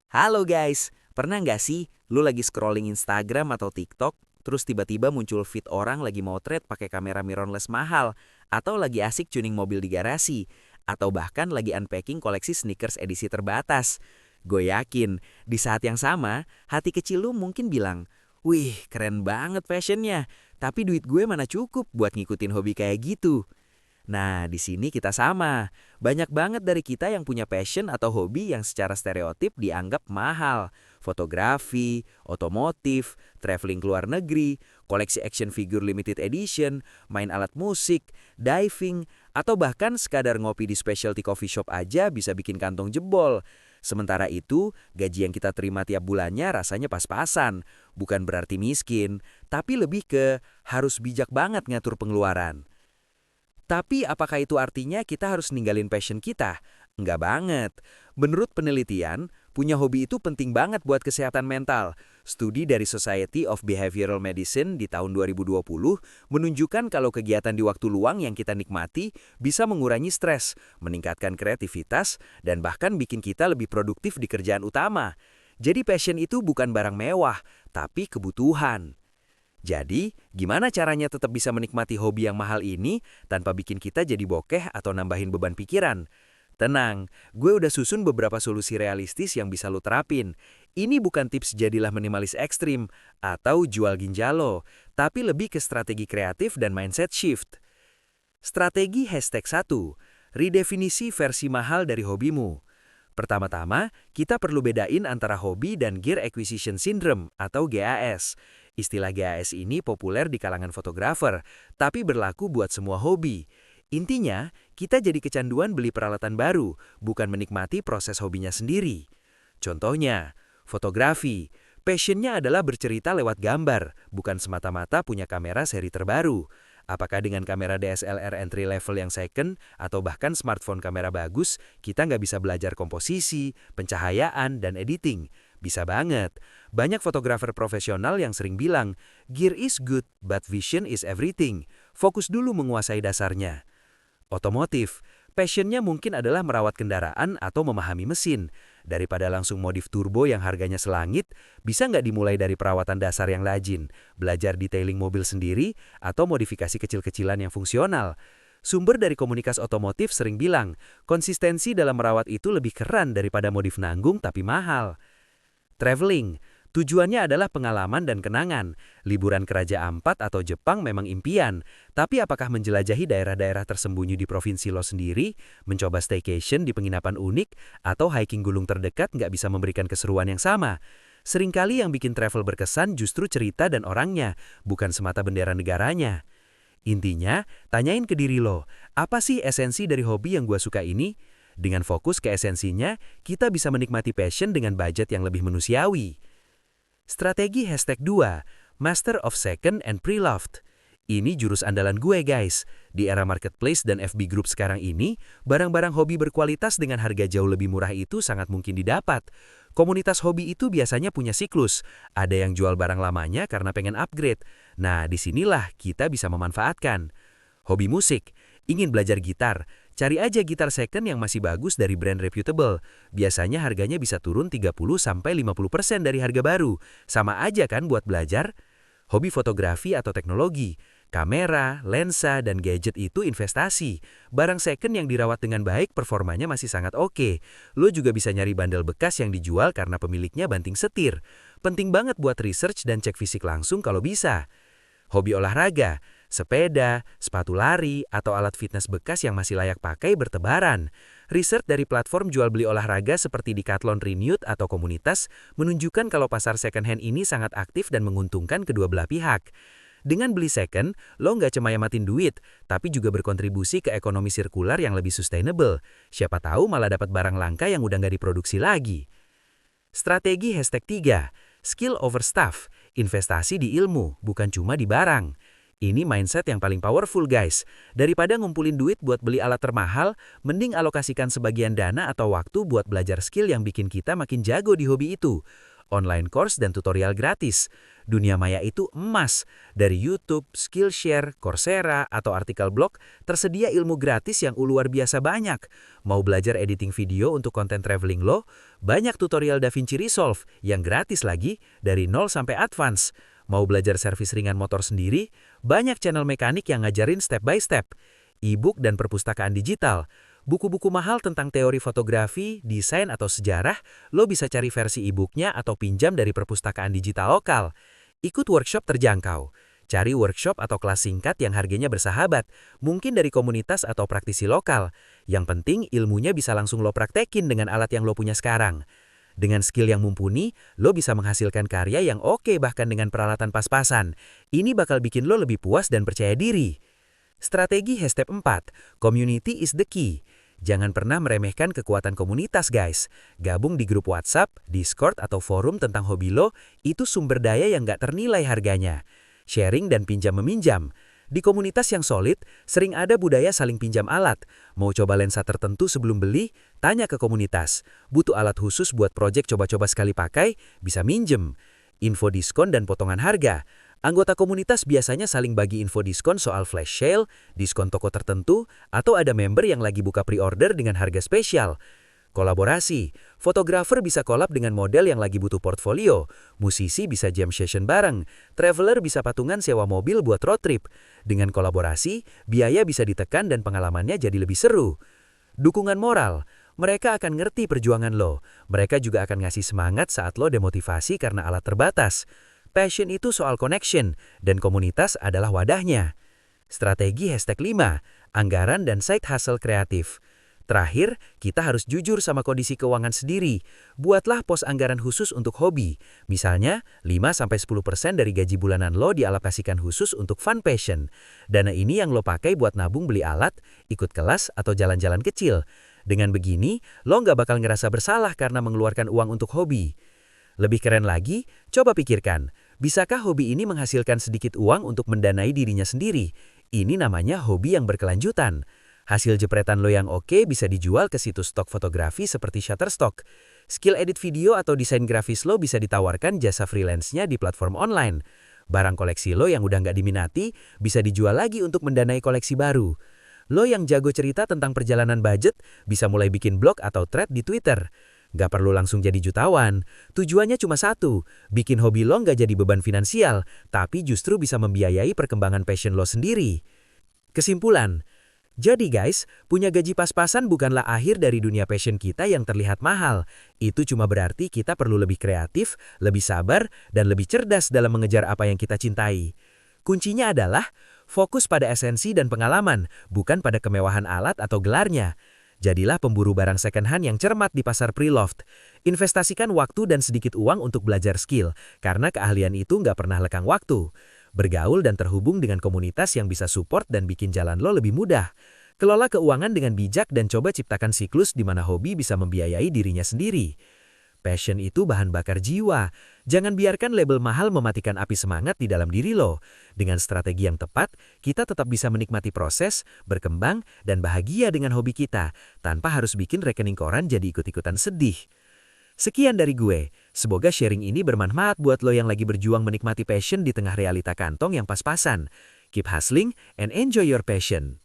Halo guys, pernah nggak sih lu lagi scrolling Instagram atau TikTok, terus tiba-tiba muncul feed orang lagi motret pakai kamera mirrorless mahal, atau lagi asik tuning mobil di garasi, atau bahkan lagi unpacking koleksi sneakers edisi terbatas. Gue yakin, di saat yang sama, hati kecil lu mungkin bilang, "Wih, keren banget fashionnya, tapi duit gue mana cukup buat ngikutin hobi kayak gitu." Nah, di sini kita sama. Banyak banget dari kita yang punya passion atau hobi yang secara stereotip dianggap mahal. Fotografi, otomotif, traveling ke luar negeri, koleksi action figure limited edition, main alat musik, diving, atau bahkan sekadar ngopi di specialty coffee shop aja bisa bikin kantong jebol. Sementara itu, gaji yang kita terima tiap bulannya rasanya pas-pasan. Bukan berarti miskin, tapi lebih ke harus bijak banget ngatur pengeluaran. Tapi apakah itu artinya kita harus ninggalin passion kita? Enggak banget. Menurut penelitian, punya hobi itu penting banget buat kesehatan mental. Studi dari Society of Behavioral Medicine di tahun 2020 menunjukkan kalau kegiatan di waktu luang yang kita nikmati bisa mengurangi stres, meningkatkan kreativitas, dan bahkan bikin kita lebih produktif di kerjaan utama. Jadi passion itu bukan barang mewah, tapi kebutuhan. Jadi, gimana caranya tetap bisa menikmati hobi yang mahal ini tanpa bikin kita jadi bokeh atau nambahin beban pikiran? Tenang, gue udah susun beberapa solusi realistis yang bisa lo terapin. Ini bukan tips jadilah minimalis ekstrim atau jual ginjal lo, tapi lebih ke strategi kreatif dan mindset shift. Strategi #1, redefinisi versi mahal dari hobimu. Pertama-tama, kita perlu bedain antara hobi dan Gear Acquisition Syndrome atau GAS. Istilah GAS ini populer di kalangan fotografer, tapi berlaku buat semua hobi. Intinya, kita jadi kecanduan beli peralatan baru, bukan menikmati proses hobinya sendiri. Contohnya, fotografi. Passionnya adalah bercerita lewat gambar, bukan semata-mata punya kamera seri terbaru. Apakah dengan kamera DSLR entry level yang second, atau bahkan smartphone kamera bagus, kita nggak bisa belajar komposisi, pencahayaan, dan editing? Bisa banget. Banyak fotografer profesional yang sering bilang, gear is good, but vision is everything. Fokus dulu menguasai dasarnya. Otomotif, passionnya mungkin adalah merawat kendaraan atau memahami mesin. Daripada langsung modif turbo yang harganya selangit, bisa nggak dimulai dari perawatan dasar yang rajin, belajar detailing mobil sendiri, atau modifikasi kecil-kecilan yang fungsional. Sumber dari komunitas otomotif sering bilang, konsistensi dalam merawat itu lebih keren daripada modif nanggung tapi mahal. Traveling, tujuannya adalah pengalaman dan kenangan. Liburan ke Raja Ampat atau Jepang memang impian, tapi apakah menjelajahi daerah-daerah tersembunyi di provinsi lo sendiri, mencoba staycation di penginapan unik, atau hiking gunung terdekat nggak bisa memberikan keseruan yang sama? Seringkali yang bikin travel berkesan justru cerita dan orangnya, bukan semata bendera negaranya. Intinya, tanyain ke diri lo, apa sih esensi dari hobi yang gua suka ini? Dengan fokus ke esensinya, kita bisa menikmati passion dengan budget yang lebih manusiawi. Strategi #2, Master of Second and Pre-Loved. Ini jurus andalan gue guys. Di era marketplace dan FB Group sekarang ini, barang-barang hobi berkualitas dengan harga jauh lebih murah itu sangat mungkin didapat. Komunitas hobi itu biasanya punya siklus. Ada yang jual barang lamanya karena pengen upgrade. Nah, disinilah kita bisa memanfaatkan. Hobi musik, ingin belajar gitar, cari aja gitar second yang masih bagus dari brand reputable. Biasanya harganya bisa turun 30-50% dari harga baru. Sama aja kan buat belajar? Hobi fotografi atau teknologi, kamera, lensa, dan gadget itu investasi. Barang second yang dirawat dengan baik performanya masih sangat oke. Lo juga bisa nyari bandel bekas yang dijual karena pemiliknya banting setir. Penting banget buat research dan cek fisik langsung kalau bisa. Hobi olahraga, sepeda, sepatu lari, atau alat fitness bekas yang masih layak pakai bertebaran. Riset dari platform jual beli olahraga seperti Decathlon Renewed atau Komunitas menunjukkan kalau pasar second hand ini sangat aktif dan menguntungkan kedua belah pihak. Dengan beli second, lo nggak cuma yamatin duit, tapi juga berkontribusi ke ekonomi sirkular yang lebih sustainable. Siapa tahu malah dapat barang langka yang udah nggak diproduksi lagi. Strategi #3, Skill over Stuff, investasi di ilmu, bukan cuma di barang. Ini mindset yang paling powerful guys. Daripada ngumpulin duit buat beli alat termahal, mending alokasikan sebagian dana atau waktu buat belajar skill yang bikin kita makin jago di hobi itu. online course dan tutorial gratis. Dunia maya itu emas. Dari YouTube, Skillshare, Coursera, atau artikel blog, tersedia ilmu gratis yang luar biasa banyak. Mau belajar editing video untuk konten traveling lo? Banyak tutorial DaVinci Resolve yang gratis lagi dari nol sampai advance. Mau belajar servis ringan motor sendiri? Banyak channel mekanik yang ngajarin step by step. E-book dan perpustakaan digital. Buku-buku mahal tentang teori fotografi, desain, atau sejarah, lo bisa cari versi e-booknya atau pinjam dari perpustakaan digital lokal. Ikut workshop terjangkau. Cari workshop atau kelas singkat yang harganya bersahabat, mungkin dari komunitas atau praktisi lokal. Yang penting ilmunya bisa langsung lo praktekin dengan alat yang lo punya sekarang. Dengan skill yang mumpuni, lo bisa menghasilkan karya yang oke bahkan dengan peralatan pas-pasan. Ini bakal bikin lo lebih puas dan percaya diri. Strategi Step 4, Community is the key. Jangan pernah meremehkan kekuatan komunitas, guys. Gabung di grup WhatsApp, Discord, atau forum tentang hobi lo, itu sumber daya yang gak ternilai harganya. Sharing dan pinjam-meminjam. Di komunitas yang solid, sering ada budaya saling pinjam alat. Mau coba lensa tertentu sebelum beli? Tanya ke komunitas. Butuh alat khusus buat proyek coba-coba sekali pakai? Bisa minjem. Info diskon dan potongan harga. Anggota komunitas biasanya saling bagi info diskon soal flash sale, diskon toko tertentu, atau ada member yang lagi buka pre-order dengan harga spesial. Kolaborasi. Fotografer bisa collab dengan model yang lagi butuh portfolio. Musisi bisa jam session bareng. Traveler bisa patungan sewa mobil buat road trip. Dengan kolaborasi, biaya bisa ditekan dan pengalamannya jadi lebih seru. Dukungan moral. Mereka akan ngerti perjuangan lo. Mereka juga akan ngasih semangat saat lo demotivasi karena alat terbatas. Passion itu soal connection, dan komunitas adalah wadahnya. Strategi Hashtag 5, Anggaran dan Side Hustle Kreatif. Terakhir, kita harus jujur sama kondisi keuangan sendiri. Buatlah pos anggaran khusus untuk hobi. Misalnya, 5-10% dari gaji bulanan lo dialokasikan khusus untuk fun passion. Dana ini yang lo pakai buat nabung beli alat, ikut kelas, atau jalan-jalan kecil. Dengan begini, lo nggak bakal ngerasa bersalah karena mengeluarkan uang untuk hobi. Lebih keren lagi, coba pikirkan, bisakah hobi ini menghasilkan sedikit uang untuk mendanai dirinya sendiri? Ini namanya hobi yang berkelanjutan. Hasil jepretan lo yang oke bisa dijual ke situs stok fotografi seperti Shutterstock. Skill edit video atau desain grafis lo bisa ditawarkan jasa freelance-nya di platform online. Barang koleksi lo yang udah nggak diminati bisa dijual lagi untuk mendanai koleksi baru. Lo yang jago cerita tentang perjalanan budget bisa mulai bikin blog atau thread di Twitter. Gak perlu langsung jadi jutawan. Tujuannya cuma satu, bikin hobi lo gak jadi beban finansial, tapi justru bisa membiayai perkembangan passion lo sendiri. Kesimpulan, jadi guys, punya gaji pas-pasan bukanlah akhir dari dunia passion kita yang terlihat mahal. Itu cuma berarti kita perlu lebih kreatif, lebih sabar, dan lebih cerdas dalam mengejar apa yang kita cintai. Kuncinya adalah fokus pada esensi dan pengalaman, bukan pada kemewahan alat atau gelarnya. Jadilah pemburu barang second hand yang cermat di pasar pre-loved. Investasikan waktu dan sedikit uang untuk belajar skill, karena keahlian itu nggak pernah lekang waktu. Bergaul dan terhubung dengan komunitas yang bisa support dan bikin jalan lo lebih mudah. Kelola keuangan dengan bijak dan coba ciptakan siklus di mana hobi bisa membiayai dirinya sendiri. Passion itu bahan bakar jiwa. Jangan biarkan label mahal mematikan api semangat di dalam diri lo. Dengan strategi yang tepat, kita tetap bisa menikmati proses, berkembang, dan bahagia dengan hobi kita, tanpa harus bikin rekening koran jadi ikut-ikutan sedih. Sekian dari gue. Semoga sharing ini bermanfaat buat lo yang lagi berjuang menikmati passion di tengah realita kantong yang pas-pasan. Keep hustling and enjoy your passion.